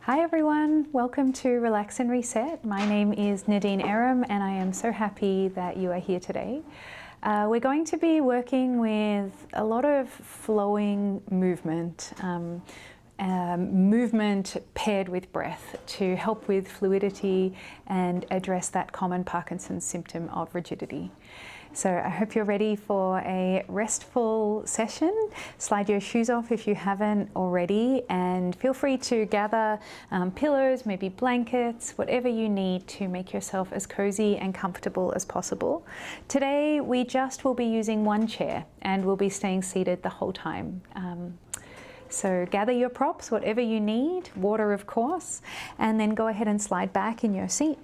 Hi everyone, welcome to Relax and Reset. My name is Nadine Eram and I am so happy that you are here today. We're going to be working with a lot of flowing movement, movement paired with breath to help with fluidity and address that common Parkinson's symptom of rigidity. So I hope you're ready for a restful session. Slide your shoes off if you haven't already, and feel free to gather pillows, maybe blankets, whatever you need to make yourself as cozy and comfortable as possible. Today we just will be using one chair and we'll be staying seated the whole time. So gather your props, whatever you need, water of course, and then go ahead and slide back in your seat.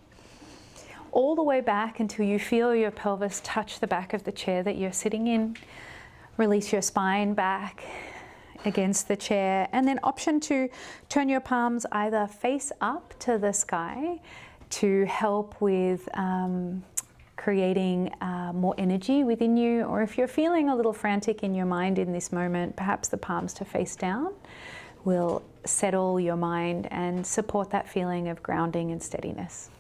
All the way back until you feel your pelvis touch the back of the chair that you're sitting in. Release your spine back against the chair, and then option to turn your palms either face up to the sky to help with creating more energy within you, or if you're feeling a little frantic in your mind in this moment, perhaps the palms to face down will settle your mind and support that feeling of grounding and steadiness.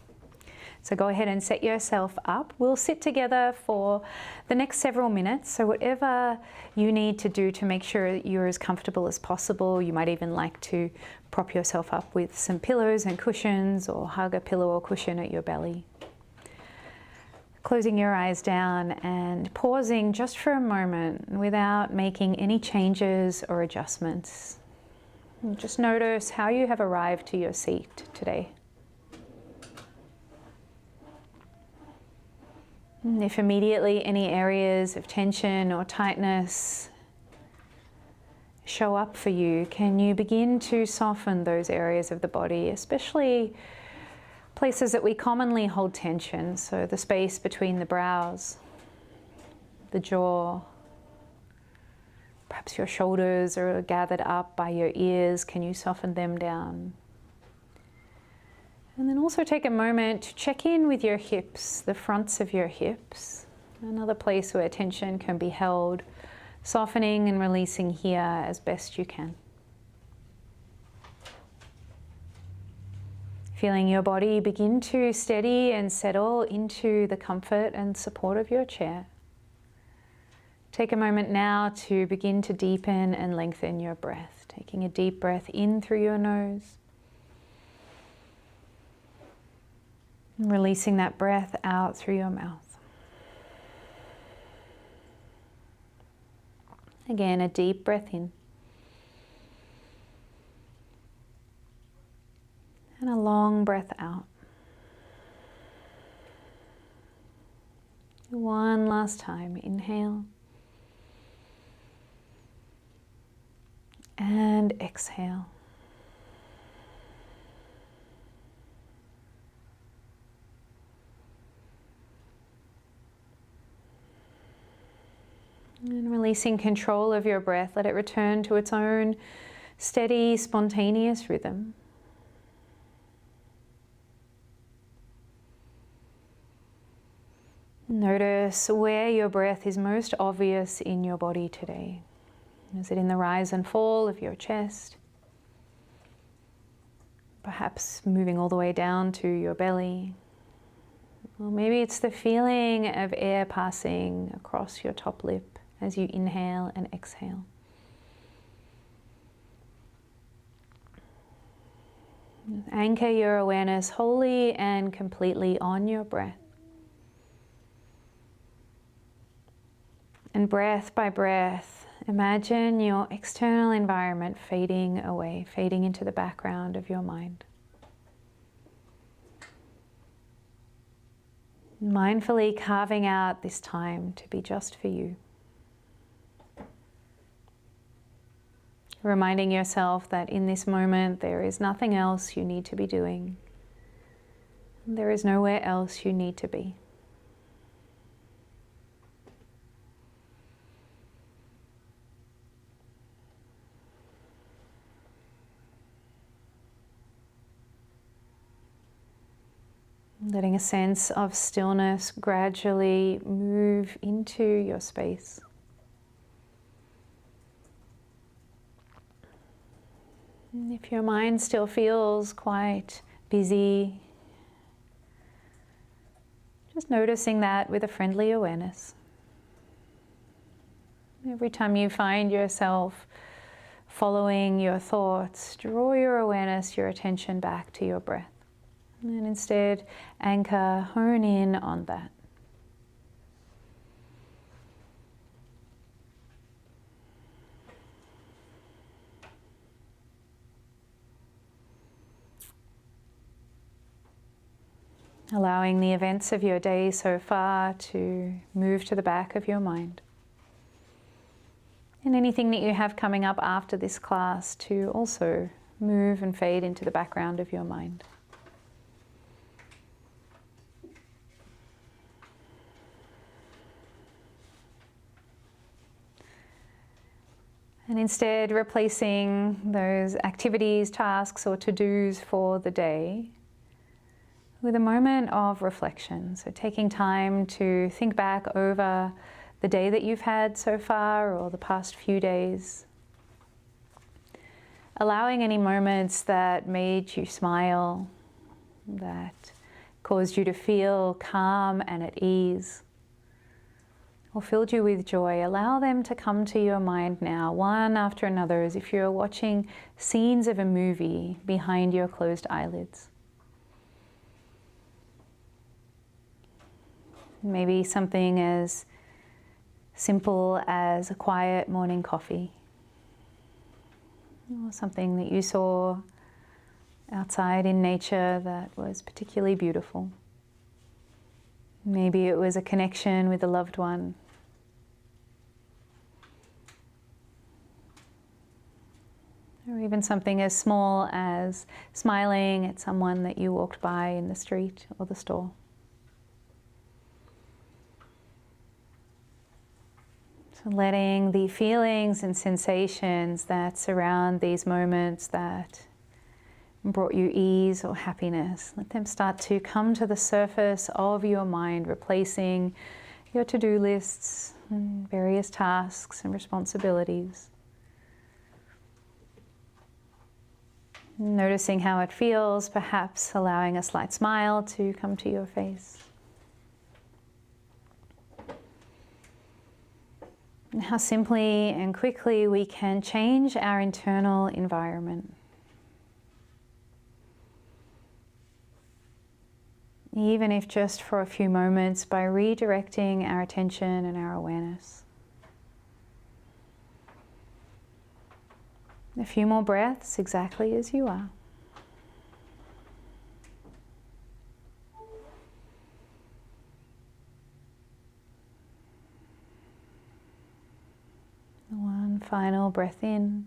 So go ahead and set yourself up. We'll sit together for the next several minutes. So whatever you need to do to make sure that you're as comfortable as possible. You might even like to prop yourself up with some pillows and cushions, or hug a pillow or cushion at your belly. Closing your eyes down and pausing just for a moment without making any changes or adjustments. And just notice how you have arrived to your seat today. If immediately any areas of tension or tightness show up for you, can you begin to soften those areas of the body, especially places that we commonly hold tension, so the space between the brows, the jaw, perhaps your shoulders are gathered up by your ears, can you soften them down? And then also take a moment to check in with your hips, the fronts of your hips, another place where tension can be held, softening and releasing here as best you can. Feeling your body begin to steady and settle into the comfort and support of your chair. Take a moment now to begin to deepen and lengthen your breath, taking a deep breath in through your nose. And releasing that breath out through your mouth. Again, a deep breath in. And a long breath out. One last time, inhale. And exhale. And releasing control of your breath, let it return to its own steady, spontaneous rhythm. Notice where your breath is most obvious in your body today. Is it in the rise and fall of your chest? Perhaps moving all the way down to your belly. Or maybe it's the feeling of air passing across your top lip as you inhale and exhale. Anchor your awareness wholly and completely on your breath. And breath by breath, imagine your external environment fading away, fading into the background of your mind. Mindfully carving out this time to be just for you. Reminding yourself that in this moment there is nothing else you need to be doing. There is nowhere else you need to be. Letting a sense of stillness gradually move into your space. If your mind still feels quite busy, just noticing that with a friendly awareness. Every time you find yourself following your thoughts, draw your awareness, your attention back to your breath. And instead, anchor, hone in on that. Allowing the events of your day so far to move to the back of your mind. And anything that you have coming up after this class to also move and fade into the background of your mind. And instead replacing those activities, tasks, or to-dos for the day with a moment of reflection. So taking time to think back over the day that you've had so far or the past few days. Allowing any moments that made you smile, that caused you to feel calm and at ease, or filled you with joy. Allow them to come to your mind now, one after another, as if you're watching scenes of a movie behind your closed eyelids. Maybe something as simple as a quiet morning coffee, or something that you saw outside in nature that was particularly beautiful. Maybe it was a connection with a loved one. Or even something as small as smiling at someone that you walked by in the street or the store. So letting the feelings and sensations that surround these moments that brought you ease or happiness, let them start to come to the surface of your mind, replacing your to-do lists and various tasks and responsibilities. Noticing how it feels, perhaps allowing a slight smile to come to your face. And how simply and quickly we can change our internal environment. Even if just for a few moments, by redirecting our attention and our awareness. A few more breaths, exactly as you are. One final breath in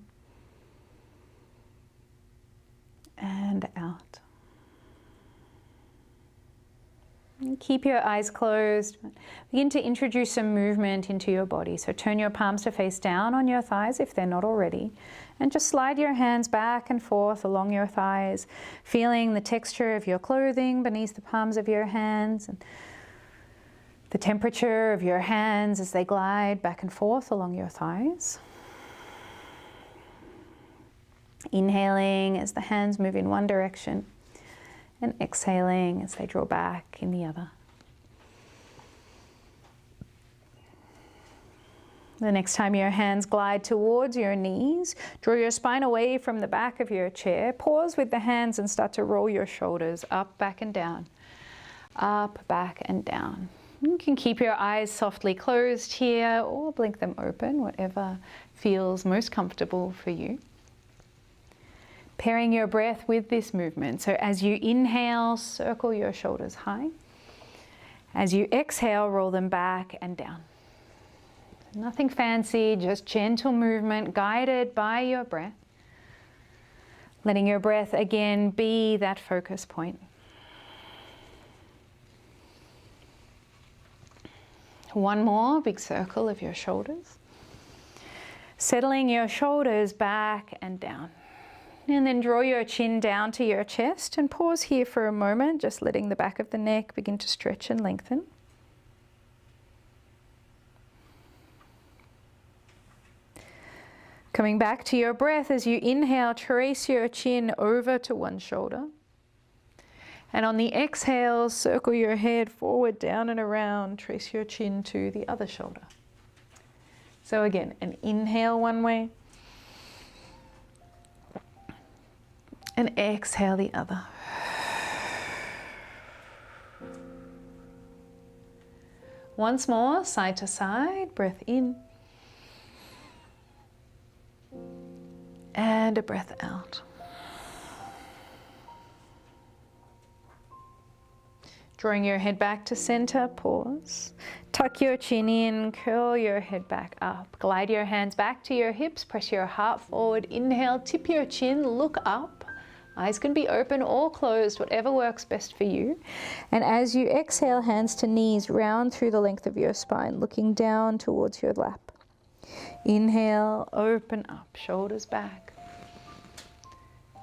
and out. And keep your eyes closed. Begin to introduce some movement into your body. So turn your palms to face down on your thighs if they're not already. And just slide your hands back and forth along your thighs, feeling the texture of your clothing beneath the palms of your hands, and the temperature of your hands as they glide back and forth along your thighs. Inhaling as the hands move in one direction, and exhaling as they draw back in the other. The next time your hands glide towards your knees, draw your spine away from the back of your chair. Pause with the hands and start to roll your shoulders up, back and down. Up, back and down. You can keep your eyes softly closed here or blink them open, whatever feels most comfortable for you. Pairing your breath with this movement. So as you inhale, circle your shoulders high. As you exhale, roll them back and down. Nothing fancy, just gentle movement guided by your breath. Letting your breath again be that focus point. One more big circle of your shoulders. Settling your shoulders back and down. And then draw your chin down to your chest and pause here for a moment, just letting the back of the neck begin to stretch and lengthen. Coming back to your breath, as you inhale, trace your chin over to one shoulder. And on the exhale, circle your head forward, down and around. Trace your chin to the other shoulder. So again, an inhale one way. And exhale the other. Once more, side to side, breath in. And a breath out. Drawing your head back to center, pause. Tuck your chin in, curl your head back up. Glide your hands back to your hips, press your heart forward. Inhale, tip your chin, look up. Eyes can be open or closed, whatever works best for you. And as you exhale, hands to knees, round through the length of your spine, looking down towards your lap. Inhale, open up, shoulders back.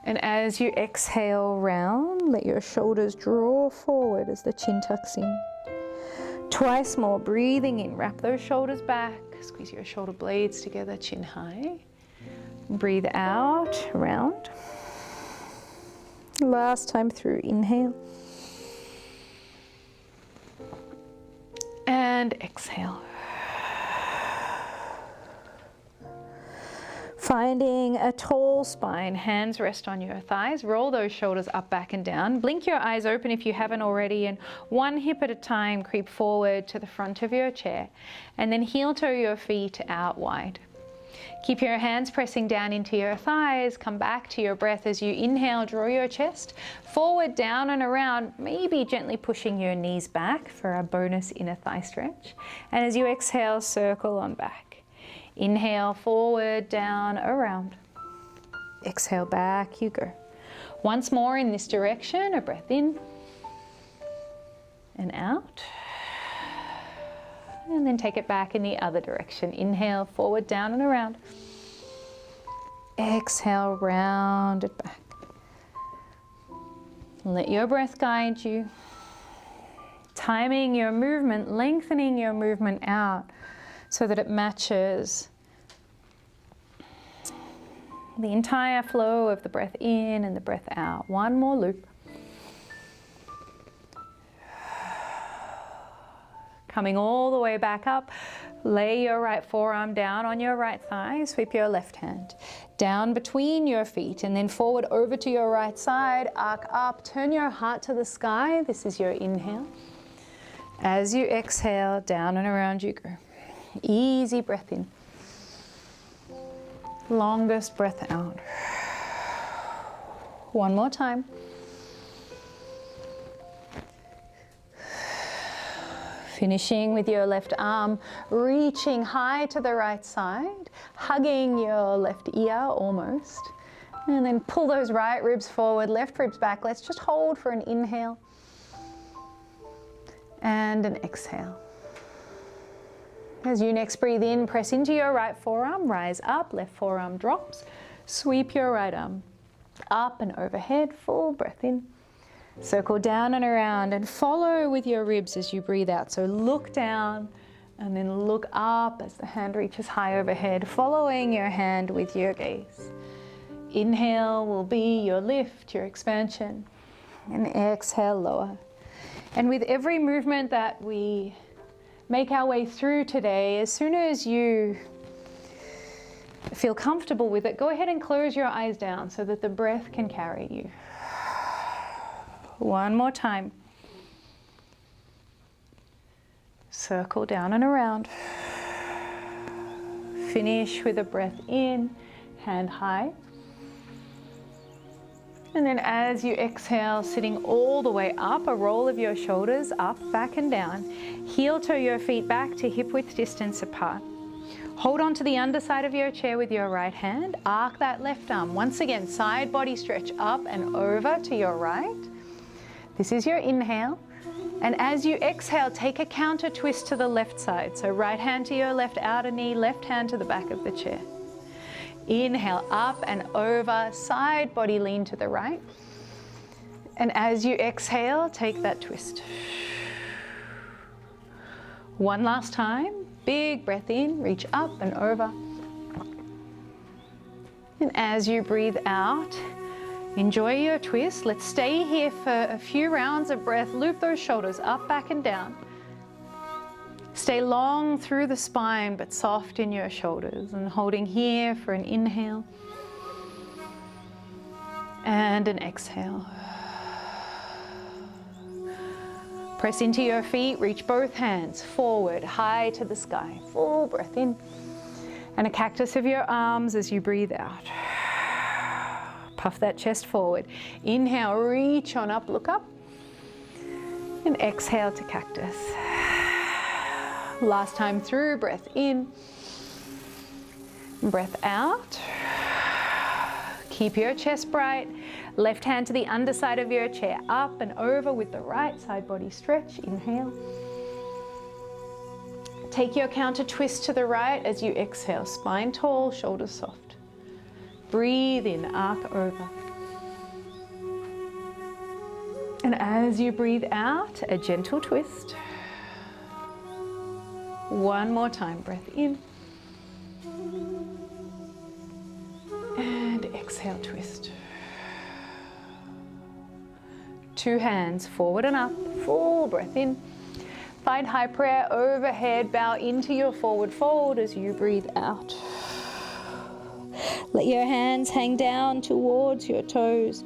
And as you exhale, round, let your shoulders draw forward as the chin tucks in. Twice more, breathing in, wrap those shoulders back, squeeze your shoulder blades together, chin high. Breathe out, round. Last time through, inhale. And exhale. Finding a tall spine, hands rest on your thighs, roll those shoulders up, back and down. Blink your eyes open if you haven't already, and one hip at a time, creep forward to the front of your chair, and then heel toe your feet out wide. Keep your hands pressing down into your thighs, come back to your breath as you inhale, draw your chest forward, down and around, maybe gently pushing your knees back for a bonus inner thigh stretch. And as you exhale, circle on back. Inhale, forward, down, around. Exhale, back you go. Once more in this direction, a breath in and out. And then take it back in the other direction. Inhale, forward, down and around. Exhale, round it back. Let your breath guide you. Timing your movement, lengthening your movement out so that it matches the entire flow of the breath in and the breath out. One more loop. Coming all the way back up, lay your right forearm down on your right thigh, sweep your left hand down between your feet and then forward over to your right side, arc up, turn your heart to the sky. This is your inhale. As you exhale, down and around you go. Easy breath in. Longest breath out. One more time. Finishing with your left arm, reaching high to the right side, hugging your left ear almost. And then pull those right ribs forward, left ribs back. Let's just hold for an inhale and an exhale. As you next breathe in, press into your right forearm, rise up, left forearm drops. Sweep your right arm up and overhead, full breath in. Circle down and around and follow with your ribs as you breathe out. So look down and then look up as the hand reaches high overhead, following your hand with your gaze. Inhale will be your lift, your expansion, and exhale, lower. And with every movement that we make our way through today, as soon as you feel comfortable with it, go ahead and close your eyes down so that the breath can carry you. One more time. Circle down and around. Finish with a breath in, hand high. And then as you exhale, sitting all the way up, a roll of your shoulders up, back and down. Heel toe your feet back to hip width distance apart. Hold on to the underside of your chair with your right hand. Arc that left arm. Once again, side body stretch up and over to your right. This is your inhale. And as you exhale, take a counter twist to the left side. So right hand to your left outer knee, left hand to the back of the chair. Inhale, up and over, side body lean to the right. And as you exhale, take that twist. One last time, big breath in, reach up and over. And as you breathe out, enjoy your twist. Let's stay here for a few rounds of breath. Loop those shoulders up, back and down. Stay long through the spine, but soft in your shoulders. And holding here for an inhale and an exhale. Press into your feet, reach both hands forward, high to the sky. Full breath in. And a cactus of your arms as you breathe out. Puff that chest forward. Inhale, reach on up, look up. And exhale to cactus. Last time through, breath in. Breath out. Keep your chest bright. Left hand to the underside of your chair, up and over with the right side body stretch. Inhale. Take your counter twist to the right as you exhale. Spine tall, shoulders soft. Breathe in, arc over. And as you breathe out, a gentle twist. One more time, breath in. And exhale, twist. Two hands forward and up, full breath in. Find high prayer overhead, bow into your forward fold as you breathe out. Let your hands hang down towards your toes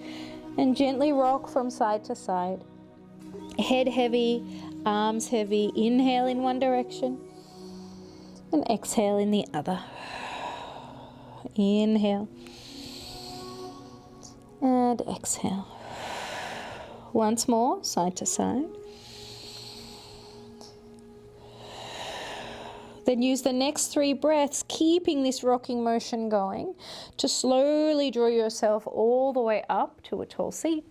and gently rock from side to side. Head heavy, arms heavy. Inhale in one direction and exhale in the other. Inhale and exhale. Once more, side to side. Then use the next 3 breaths, keeping this rocking motion going, to slowly draw yourself all the way up to a tall seat.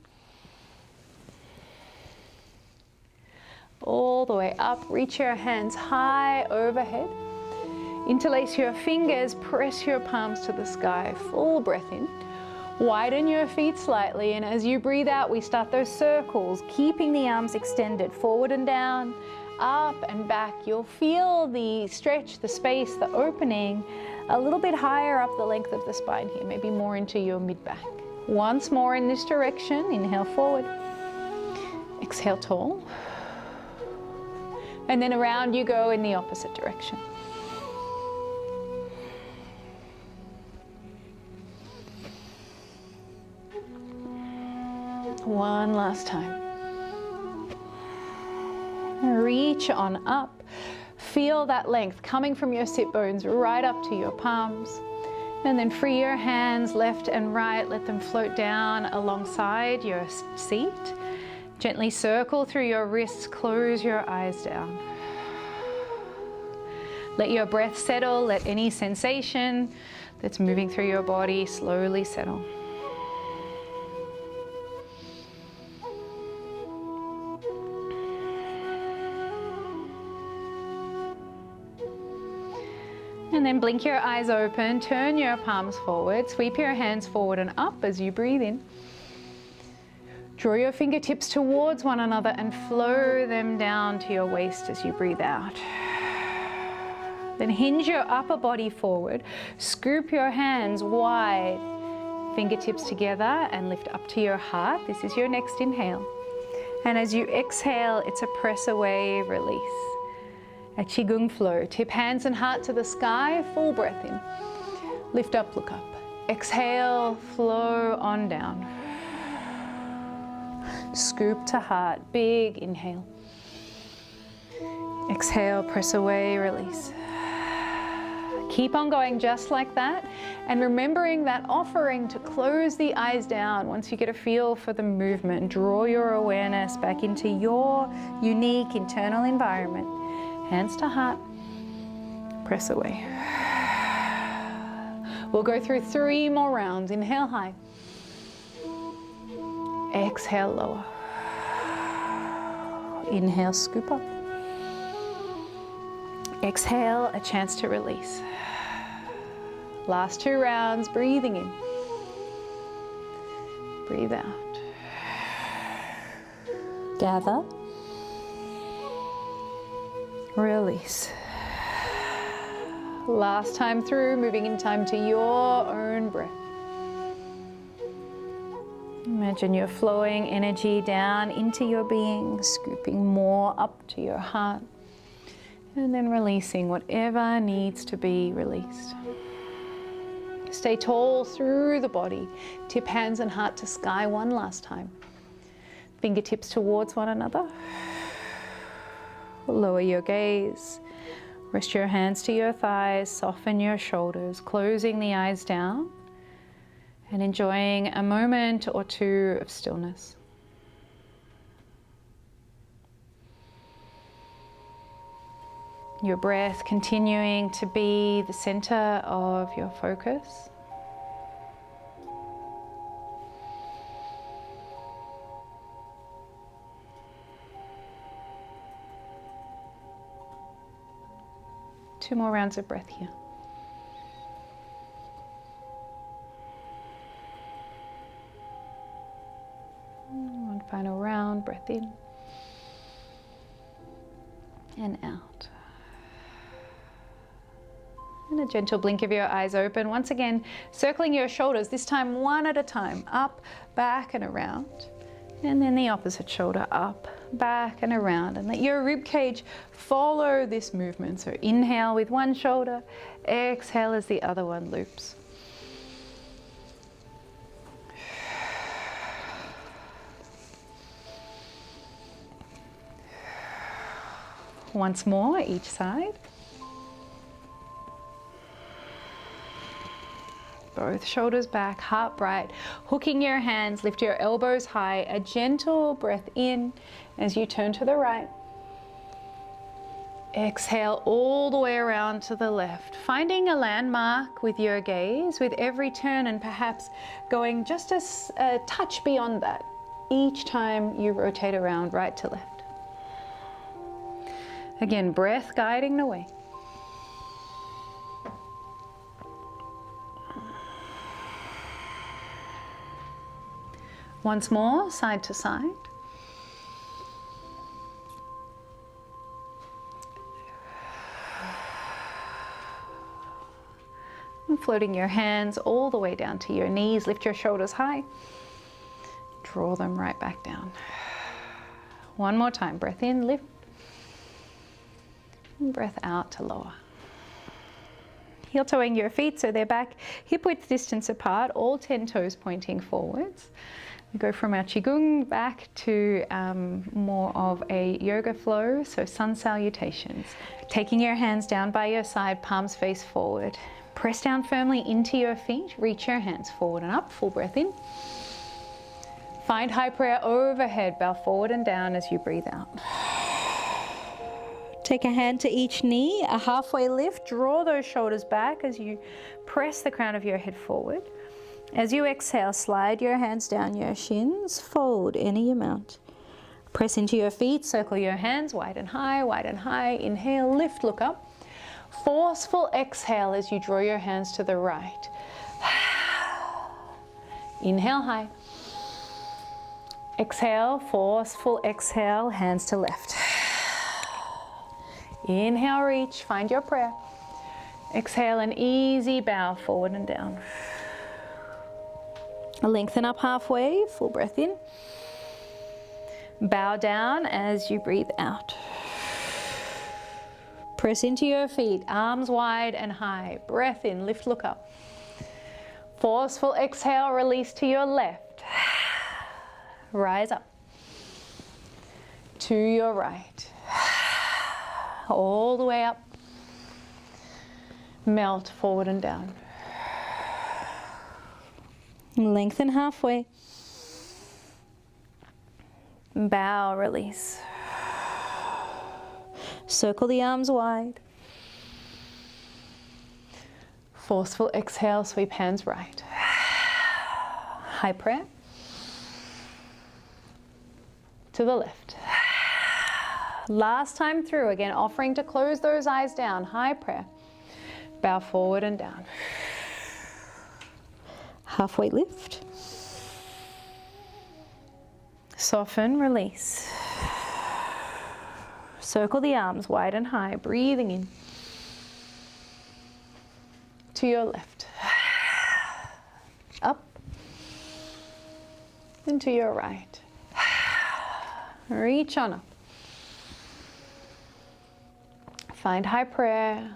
All the way up, reach your hands high overhead. Interlace your fingers, press your palms to the sky, full breath in. Widen your feet slightly, and as you breathe out, we start those circles, keeping the arms extended, forward and down, up and back. You'll feel the stretch, the space, the opening a little bit higher up the length of the spine here, maybe more into your mid-back. Once more in this direction, inhale forward, exhale tall, and then around you go in the opposite direction. One last time. Reach on up. Feel that length coming from your sit bones right up to your palms. And then free your hands left and right. Let them float down alongside your seat. Gently circle through your wrists. Close your eyes down. Let your breath settle. Let any sensation that's moving through your body slowly settle. And then blink your eyes open, turn your palms forward, sweep your hands forward and up as you breathe in. Draw your fingertips towards one another and flow them down to your waist as you breathe out. Then hinge your upper body forward, scoop your hands wide, fingertips together and lift up to your heart. This is your next inhale. And as you exhale, it's a press away, release. A Qigong flow. Tip hands and heart to the sky, full breath in. Lift up, look up. Exhale, flow on down. Scoop to heart, big inhale. Exhale, press away, release. Keep on going just like that, and remembering that offering to close the eyes down once you get a feel for the movement. Draw your awareness back into your unique internal environment. Hands to heart, press away. We'll go through 3 more rounds. Inhale high. Exhale lower. Inhale, scoop up. Exhale, a chance to release. Last 2 rounds, breathing in. Breathe out. Gather. Release. Last time through, moving in time to your own breath. Imagine you're flowing energy down into your being, scooping more up to your heart, and then releasing whatever needs to be released. Stay tall through the body. Tip hands and heart to sky one last time. Fingertips towards one another. Lower your gaze. Rest your hands to your thighs. Soften your shoulders, closing the eyes down and enjoying a moment or two of stillness. Your breath continuing to be the center of your focus. Two more rounds of breath here. One final round, breath in and out. And a gentle blink of your eyes open. Once again, circling your shoulders, this time one at a time, up, back and around. And then the opposite shoulder, up, back and around. And let your rib cage follow this movement. So inhale with one shoulder, exhale as the other one loops. Once more, each side. Both shoulders back, heart bright. Hooking your hands, lift your elbows high. A gentle breath in as you turn to the right. Exhale all the way around to the left. Finding a landmark with your gaze with every turn, and perhaps going just a touch beyond that each time you rotate around right to left. Again, breath guiding the way. Once more, side to side. And floating your hands all the way down to your knees. Lift your shoulders high. Draw them right back down. One more time. Breath in, lift. And breath out to lower. Heel toeing your feet so they're back hip width distance apart, all 10 toes pointing forwards. We go from our Qigong back to more of a yoga flow, so sun salutations. Taking your hands down by your side, palms face forward. Press down firmly into your feet, reach your hands forward and up, full breath in. Find high prayer overhead, bow forward and down as you breathe out. Take a hand to each knee, a halfway lift, draw those shoulders back as you press the crown of your head forward. As you exhale, slide your hands down your shins, fold any amount. Press into your feet, circle your hands wide and high, wide and high. Inhale, lift, look up. Forceful exhale as you draw your hands to the right. Inhale, high. Exhale, forceful exhale, hands to left. Inhale, reach, find your prayer. Exhale, an easy bow forward and down. Lengthen up halfway, full breath in. Bow down as you breathe out. Press into your feet, arms wide and high. Breath in, lift, look up. Forceful exhale, release to your left. Rise up. To your right. All the way up. Melt forward and down. Lengthen halfway. Bow, release. Circle the arms wide. Forceful exhale, sweep hands right. High prayer. To the left. Last time through, again, offering to close those eyes down. High prayer. Bow forward and down. Halfway lift. Soften, release. Circle the arms wide and high, breathing in. To your left. Up. and to your right. Reach on up. Find high prayer.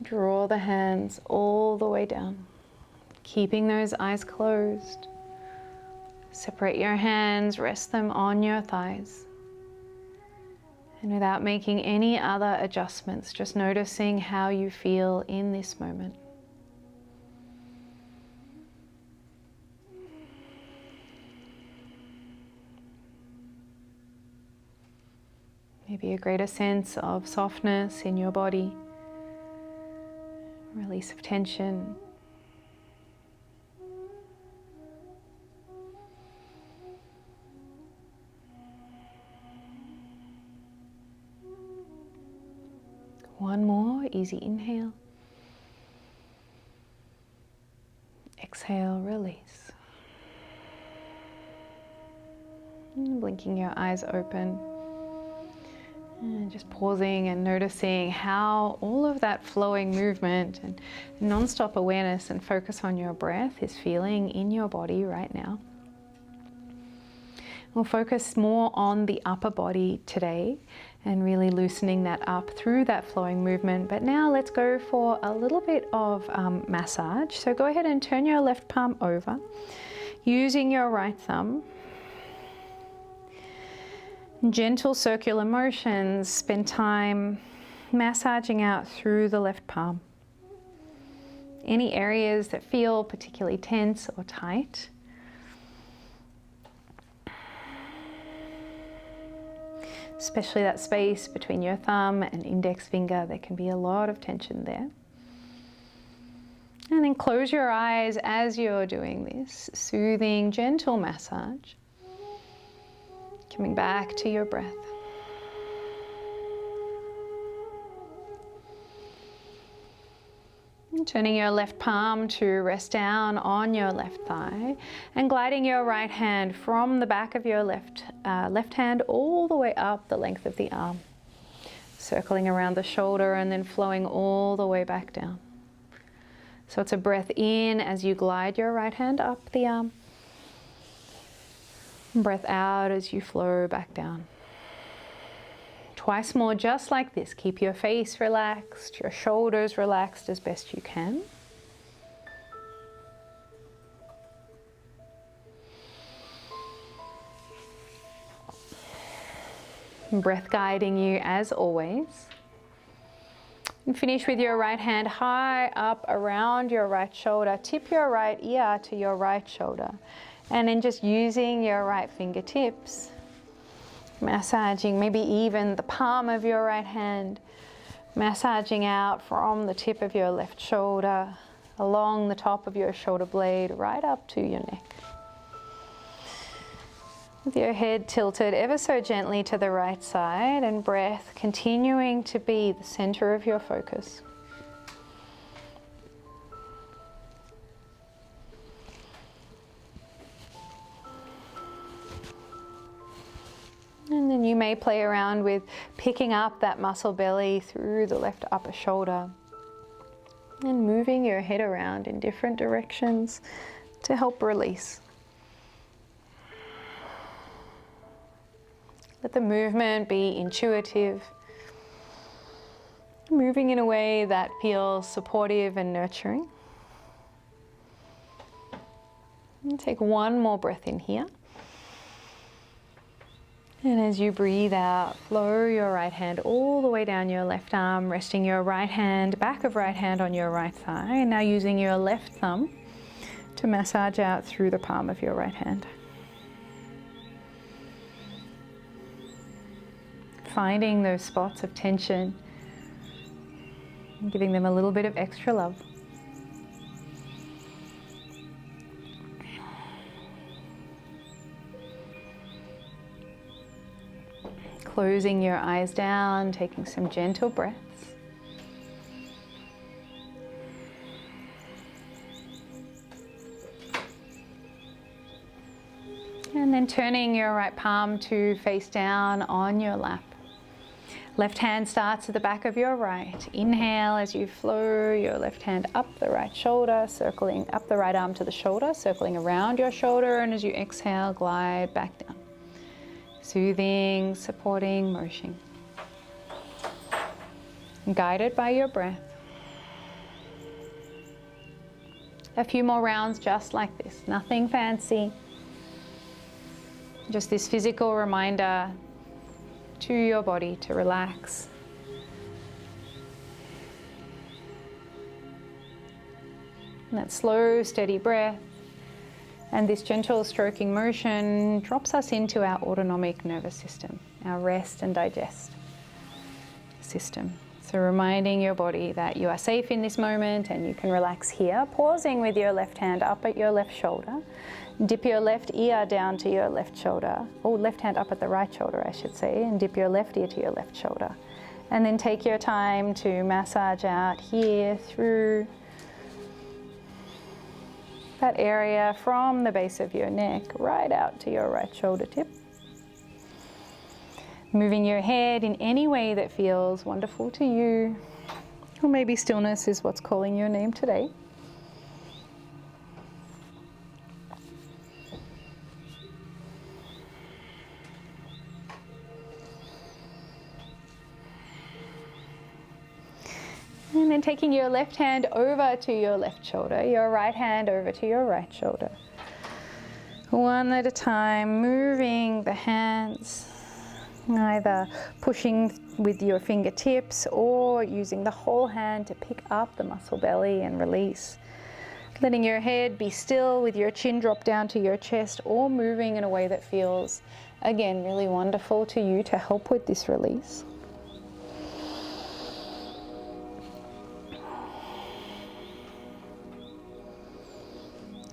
Draw the hands all the way down, keeping those eyes closed. Separate your hands, rest them on your thighs. And without making any other adjustments, just noticing how you feel in this moment. Maybe a greater sense of softness in your body, release of tension. One more, easy inhale. Exhale, release. And blinking your eyes open. And just pausing and noticing how all of that flowing movement and non-stop awareness and focus on your breath is feeling in your body right now. We'll focus more on the upper body today and really loosening that up through that flowing movement. But now let's go for a little bit of massage. So go ahead and turn your left palm over, using your right thumb. Gentle circular motions, spend time massaging out through the left palm. Any areas that feel particularly tense or tight. Especially that space between your thumb and index finger, there can be a lot of tension there. And then close your eyes as you're doing this, soothing, gentle massage. Coming back to your breath. And turning your left palm to rest down on your left thigh and gliding your right hand from the back of your left hand all the way up the length of the arm. Circling around the shoulder and then flowing all the way back down. So it's a breath in as you glide your right hand up the arm. Breath out as you flow back down. Twice more just like this. Keep your face relaxed, your shoulders relaxed as best you can. Breath guiding you as always. And finish with your right hand high up around your right shoulder. Tip your right ear to your right shoulder. And then just using your right fingertips, massaging maybe even the palm of your right hand, massaging out from the tip of your left shoulder, along the top of your shoulder blade, right up to your neck. With your head tilted ever so gently to the right side and breath continuing to be the center of your focus. And then you may play around with picking up that muscle belly through the left upper shoulder and moving your head around in different directions to help release. Let the movement be intuitive, moving in a way that feels supportive and nurturing. And take one more breath in here. And as you breathe out, flow your right hand all the way down your left arm, resting your right hand, back of right hand on your right thigh, and now using your left thumb to massage out through the palm of your right hand. Finding those spots of tension and giving them a little bit of extra love. Closing your eyes down, taking some gentle breaths. And then turning your right palm to face down on your lap. Left hand starts at the back of your right. Inhale as you flow your left hand up the right shoulder, circling up the right arm to the shoulder, circling around your shoulder, and as you exhale, glide back down. Soothing, supporting motion. Guided by your breath. A few more rounds just like this, nothing fancy. Just this physical reminder to your body to relax. And that slow, steady breath and this gentle stroking motion drops us into our autonomic nervous system, our rest and digest system. So reminding your body that you are safe in this moment and you can relax here, pausing with your left hand up at your left shoulder. Dip your left ear down to your left shoulder, or left hand up at the right shoulder, I should say, and dip your left ear to your left shoulder. And then take your time to massage out here through that area from the base of your neck right out to your right shoulder tip. Moving your head in any way that feels wonderful to you, or maybe stillness is what's calling your name today. And then taking your left hand over to your left shoulder, your right hand over to your right shoulder. One at a time, moving the hands, either pushing with your fingertips or using the whole hand to pick up the muscle belly and release. Letting your head be still with your chin drop down to your chest, or moving in a way that feels, again, really wonderful to you to help with this release.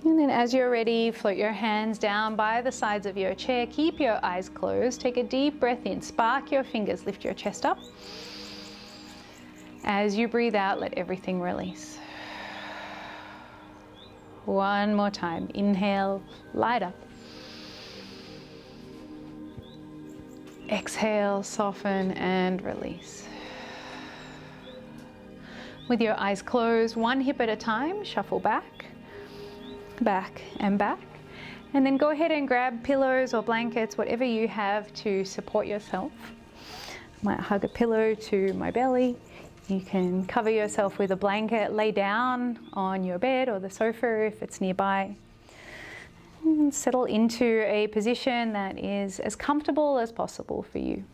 And then as you're ready, float your hands down by the sides of your chair. Keep your eyes closed. Take a deep breath in. Spark your fingers. Lift your chest up. As you breathe out, let everything release. One more time. Inhale, light up. Exhale, soften and release. With your eyes closed, one hip at a time, shuffle back. Back and back, and then go ahead and grab pillows or blankets, whatever you have to support yourself. I might hug a pillow to my belly. You can cover yourself with a blanket, lay down on your bed or the sofa if it's nearby, and settle into a position that is as comfortable as possible for you.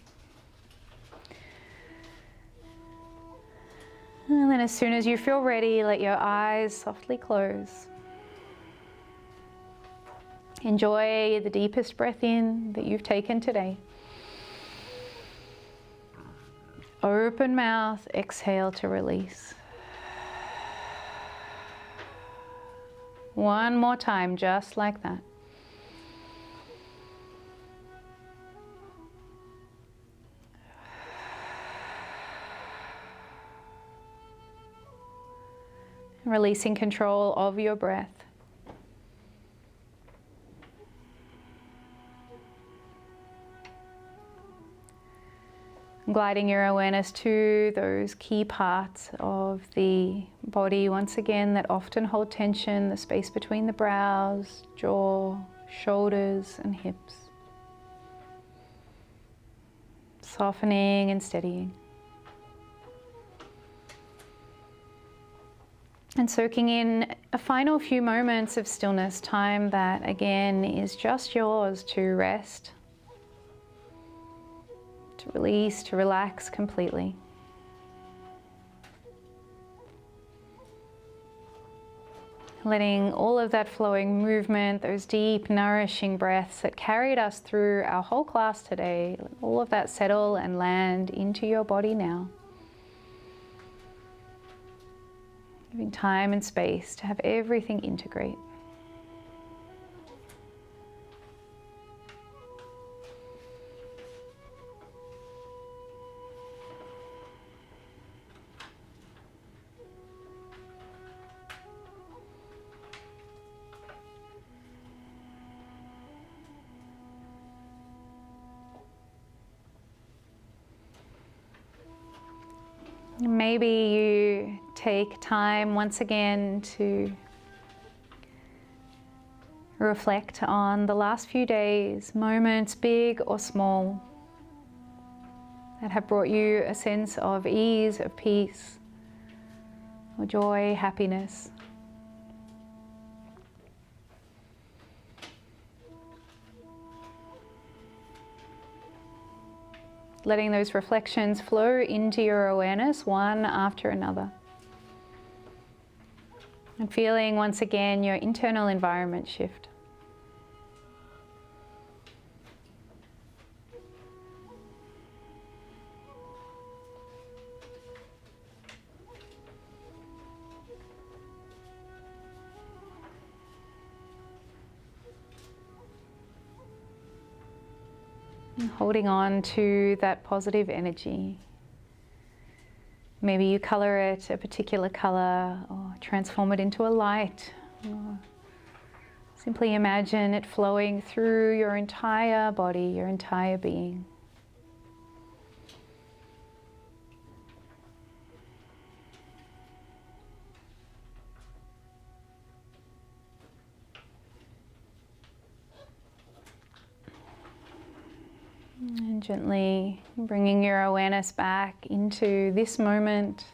And then as soon as you feel ready, let your eyes softly close. Enjoy the deepest breath in that you've taken today. Open mouth, exhale to release. One more time, just like that. Releasing control of your breath. Gliding your awareness to those key parts of the body, once again, that often hold tension, the space between the brows, jaw, shoulders, and hips. Softening and steadying. And soaking in a final few moments of stillness, time that, again, is just yours to rest, to release, to relax completely. Letting all of that flowing movement, those deep, nourishing breaths that carried us through our whole class today, all of that settle and land into your body now. Giving time and space to have everything integrate. Maybe you take time once again to reflect on the last few days, moments big or small, that have brought you a sense of ease, of peace, or joy, happiness. Letting those reflections flow into your awareness one after another. And feeling once again your internal environment shift. Holding on to that positive energy. Maybe you color it a particular color or transform it into a light. Or simply imagine it flowing through your entire body, your entire being. And gently bringing your awareness back into this moment,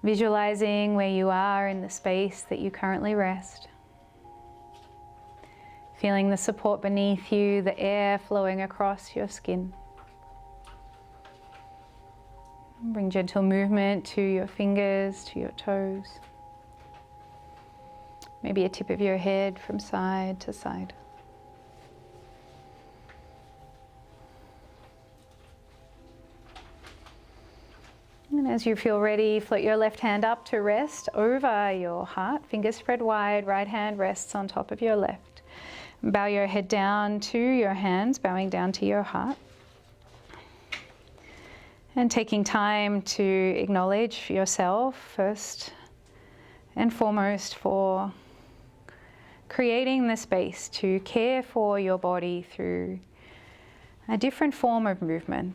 visualizing where you are in the space that you currently rest. Feeling the support beneath you, the air flowing across your skin. Bring gentle movement to your fingers, to your toes. Maybe a tip of your head from side to side. And as you feel ready, float your left hand up to rest over your heart. Fingers spread wide, right hand rests on top of your left. Bow your head down to your hands, bowing down to your heart. And taking time to acknowledge yourself first and foremost for creating the space to care for your body through a different form of movement.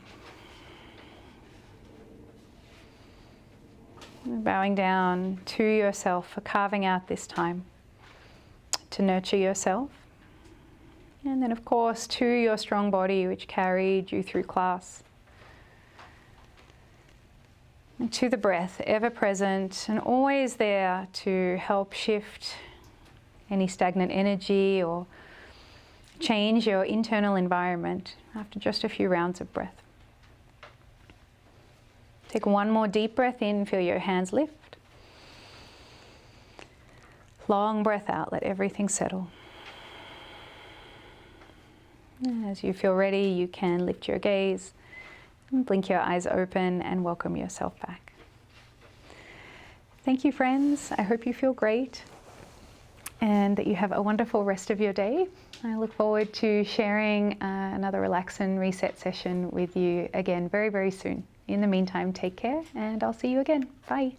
Bowing down to yourself for carving out this time to nurture yourself. And then of course to your strong body which carried you through class. And to the breath, ever present and always there to help shift any stagnant energy or change your internal environment after just a few rounds of breath. Take one more deep breath in, feel your hands lift. Long breath out, let everything settle. As you feel ready, you can lift your gaze, and blink your eyes open and welcome yourself back. Thank you, friends. I hope you feel great and that you have a wonderful rest of your day. I look forward to sharing another relax and reset session with you again very, very soon. In the meantime, take care and I'll see you again. Bye.